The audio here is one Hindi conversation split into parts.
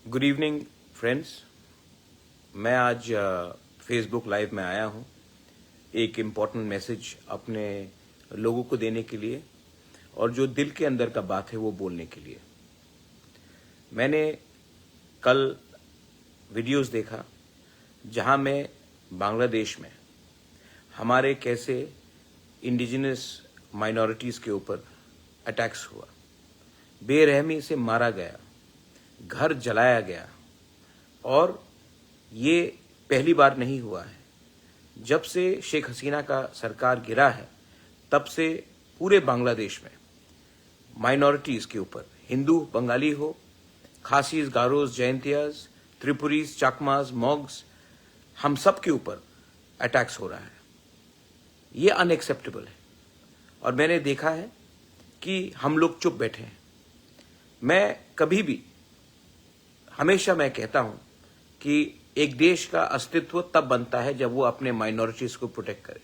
Good evening friends. मैं आज फेसबुक लाइव में आया हूं एक इम्पॉर्टेंट मैसेज अपने लोगों को देने के लिए और जो दिल के अंदर का बात है वो बोलने के लिए। मैंने कल वीडियोस देखा जहां मैं बांग्लादेश में हमारे कैसे इंडिजिनस माइनॉरिटीज़ के ऊपर अटैक्स हुआ, बेरहमी से मारा गया, घर जलाया गया। और ये पहली बार नहीं हुआ है। जब से शेख हसीना का सरकार गिरा है तब से पूरे बांग्लादेश में माइनॉरिटीज़ के ऊपर, हिंदू बंगाली हो, खासीज, गारोज, जयंतियाज, त्रिपुरीज, चाकमाज, मॉग्स, हम सब के ऊपर अटैक्स हो रहा है। ये अनएक्सेप्टेबल है और मैंने देखा है कि हम लोग चुप बैठे हैं। मैं कभी भी हमेशा मैं कहता हूं कि एक देश का अस्तित्व तब बनता है जब वो अपने माइनॉरिटीज को प्रोटेक्ट करे।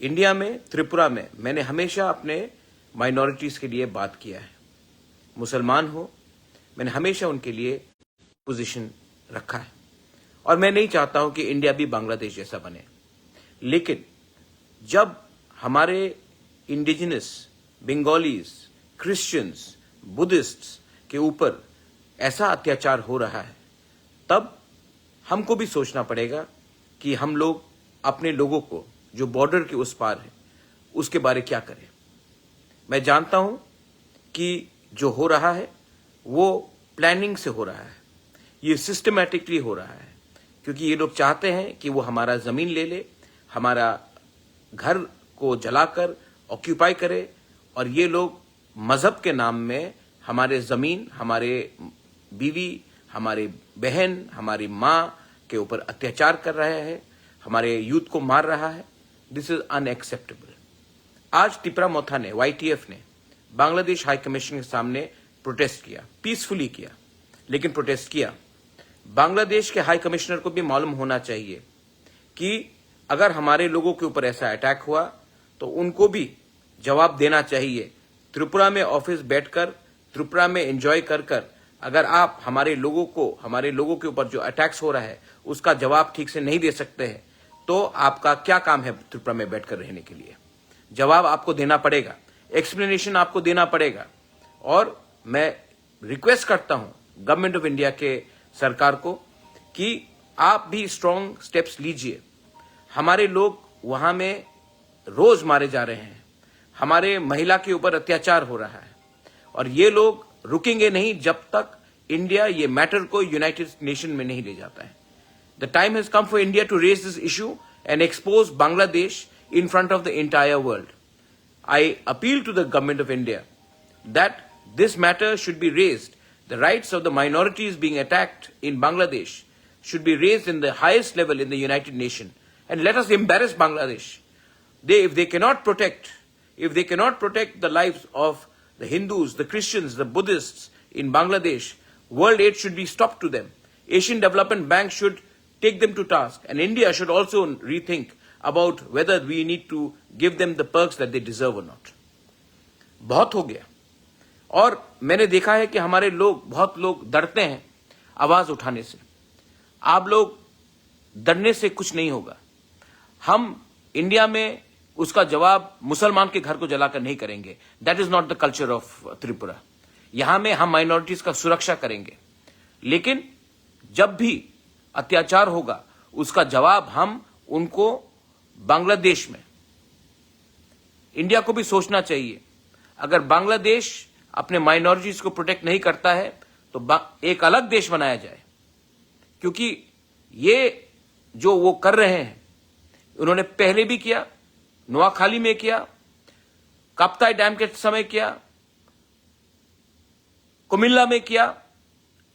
इंडिया में, त्रिपुरा में मैंने हमेशा अपने माइनॉरिटीज के लिए बात किया है। मुसलमान हो, मैंने हमेशा उनके लिए पोजीशन रखा है और मैं नहीं चाहता हूं कि इंडिया भी बांग्लादेश जैसा बने। लेकिन जब हमारे इंडिजिनस बंगालीज, क्रिश्चियंस, बुद्धिस्ट्स के ऊपर ऐसा अत्याचार हो रहा है तब हमको भी सोचना पड़ेगा कि हम लोग अपने लोगों को जो बॉर्डर के उस पार है उसके बारे क्या करें। मैं जानता हूं कि जो हो रहा है वो प्लानिंग से हो रहा है, ये सिस्टमैटिकली हो रहा है, क्योंकि ये लोग चाहते हैं कि वो हमारा जमीन ले ले, हमारा घर को जलाकर ऑक्यूपाई करे और ये लोग मजहब के नाम में हमारे जमीन, हमारे बीवी, हमारे बहन, हमारी माँ के ऊपर अत्याचार कर रहा है, हमारे यूथ को मार रहा है। This is unacceptable. आज तिपरा-मोथा ने, YTF ने बांग्लादेश हाई कमीशन के सामने प्रोटेस्ट किया, पीसफुली किया, लेकिन प्रोटेस्ट किया। बांग्लादेश के हाई कमिश्नर को भी मालूम होना चाहिए कि अगर हमारे लोगों के ऊपर ऐसा अटैक हुआ तो उनको भी जवाब देना चाहिए। त्रिपुरा में ऑफिस बैठकर, त्रिपुरा में एंजॉय कर अगर आप हमारे लोगों के ऊपर जो अटैक्स हो रहा है उसका जवाब ठीक से नहीं दे सकते हैं तो आपका क्या काम है त्रिपुरा में बैठकर रहने के लिए? जवाब आपको देना पड़ेगा, एक्सप्लेनेशन आपको देना पड़ेगा। और मैं रिक्वेस्ट करता हूं गवर्नमेंट ऑफ इंडिया के सरकार को कि आप भी स्ट्रांग स्टेप्स लीजिए। हमारे लोग वहां में रोज मारे जा रहे हैं, हमारे महिला के ऊपर अत्याचार हो रहा है और ये लोग रुकेंगे नहीं जब तक इंडिया ये मैटर को यूनाइटेड नेशन में नहीं ले जाता है। The time has come for India to raise this issue and expose Bangladesh in front of the entire world. I appeal to the government of India that this matter should be raised. The rights of the minorities being attacked in Bangladesh should be raised in the highest level in the United Nations. And let us embarrass Bangladesh. If they cannot protect the lives of the Hindus, the Christians, the Buddhists in Bangladesh, world aid should be stopped to them. Asian Development Bank should take them to task. And India should also rethink about whether we need to give them the perks that they deserve or not. बहुत हो गया। और मैंने देखा है कि हमारे लोग, बहुत लोग डरते हैं आवाज उठाने से। आप लोग डरने से कुछ नहीं होगा। हम इंडिया में उसका जवाब मुसलमान के घर को जलाकर नहीं करेंगे। That is not the culture of Tripura. यहां में हम माइनॉरिटीज का सुरक्षा करेंगे, लेकिन जब भी अत्याचार होगा उसका जवाब हम उनको बांग्लादेश में, इंडिया को भी सोचना चाहिए। अगर बांग्लादेश अपने माइनॉरिटीज को प्रोटेक्ट नहीं करता है तो एक अलग देश बनाया जाए, क्योंकि ये जो वो कर रहे हैं उन्होंने पहले भी किया, नोआखाली में किया, काप्ताई डैम के समय किया, कुमिल्ला में किया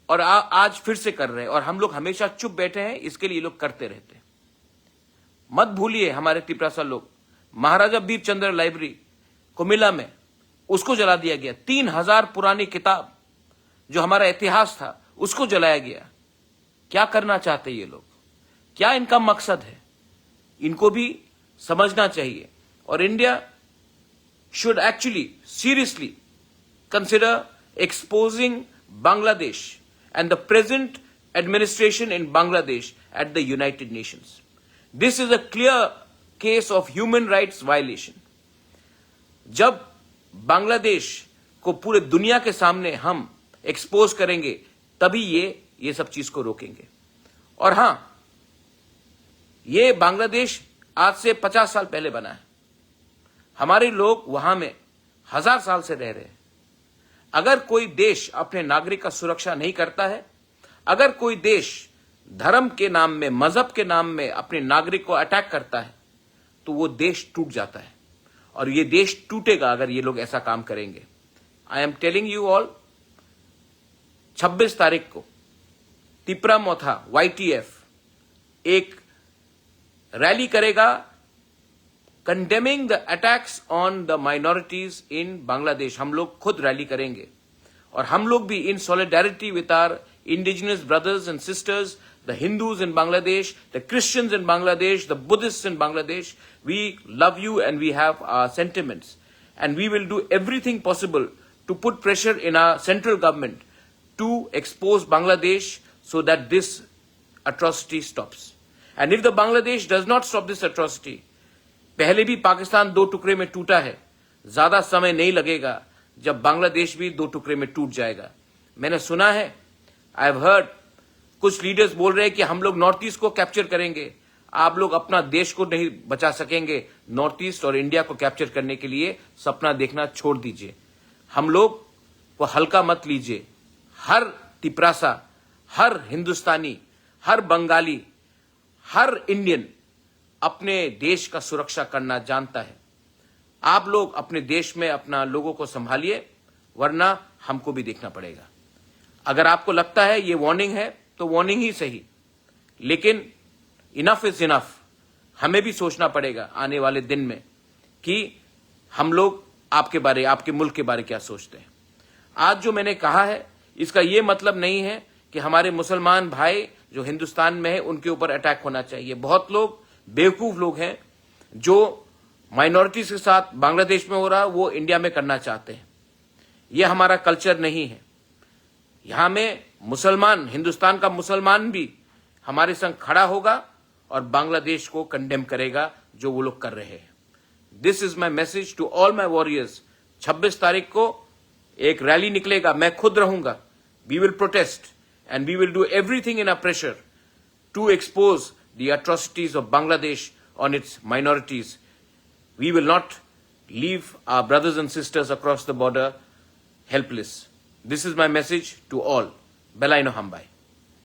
और आज फिर से कर रहे हैं। और हम लोग हमेशा चुप बैठे हैं, इसके लिए ये लोग करते रहते हैं। मत भूलिए हमारे तिपरासा लोग, महाराजा बीरचंद्र लाइब्रेरी कुमिल्ला में उसको जला दिया गया। 3000 पुरानी किताब जो हमारा इतिहास था उसको जलाया गया। क्या करना चाहते ये लोग? क्या इनका मकसद है? इनको भी समझना चाहिए। और India should actually seriously consider exposing Bangladesh and the present administration in Bangladesh at the United Nations. This is a clear case of human rights violation. जब बांग्लादेश को पूरे दुनिया के सामने हम एक्सपोज करेंगे तभी ये सब चीज को रोकेंगे. और हां, ये बांग्लादेश आज से 50 साल पहले बना है. हमारे लोग वहां में 1000 साल से रह रहे हैं. अगर कोई देश अपने नागरिक का सुरक्षा नहीं करता है, अगर कोई देश धर्म के नाम में, मजहब के नाम में अपने नागरिक को अटैक करता है, तो वो देश टूट जाता है. और ये देश टूटेगा अगर ये लोग ऐसा काम करेंगे. I am telling you all, 26 तारीख को तिपरामोथा YTF एक रैली करेगा condemning the attacks on the minorities in Bangladesh. हम लोग खुद रैली करेंगे और हम लोग भी in solidarity with our indigenous brothers and sisters, the Hindus in Bangladesh, the Christians in Bangladesh, the Buddhists in Bangladesh. We love you and we have our sentiments. And we will do everything possible to put pressure in our central government to expose Bangladesh so that this atrocity stops. And if the Bangladesh does not stop this atrocity, पहले भी पाकिस्तान 2 टुकड़े में टूटा है. ज्यादा समय नहीं लगेगा जब बांग्लादेश भी 2 टुकड़े में टूट जाएगा. मैंने सुना है, आई हैव हर्ड, कुछ लीडर्स बोल रहे हैं कि हम लोग नॉर्थ ईस्ट को कैप्चर करेंगे. आप लोग अपना देश को नहीं बचा सकेंगे. नॉर्थ ईस्ट और इंडिया को कैप्चर करने के लिए सपना देखना छोड़ दीजिए. हम लोग को हल्का मत लीजिए. हर तिपरासा, हर हिंदुस्तानी, हर बंगाली, हर इंडियन अपने देश का सुरक्षा करना जानता है. आप लोग अपने देश में अपना लोगों को संभालिए, वरना हमको भी देखना पड़ेगा. अगर आपको लगता है ये वार्निंग है तो वार्निंग ही सही, लेकिन इनफ इज इनफ. हमें भी सोचना पड़ेगा आने वाले दिन में कि हम लोग आपके बारे, आपके मुल्क के बारे क्या सोचते हैं. आज जो मैंने कहा है इसका ये मतलब नहीं है कि हमारे मुसलमान भाई जो हिंदुस्तान में है उनके ऊपर अटैक होना चाहिए. बहुत लोग बेवकूफ लोग हैं जो माइनॉरिटीज के साथ बांग्लादेश में हो रहा वो इंडिया में करना चाहते हैं. ये हमारा कल्चर नहीं है. यहां में मुसलमान, हिंदुस्तान का मुसलमान भी हमारे संग खड़ा होगा और बांग्लादेश को कंडेम करेगा जो वो लोग कर रहे हैं. This is my message to all my warriors. 26 तारीख को एक रैली निकलेगा, मैं खुद रहूंगा. We will protest and we will do everything in our pressure to expose the atrocities of Bangladesh on its minorities. We will not leave our brothers and sisters across the border helpless. This is my message to all. Belaino Hambai.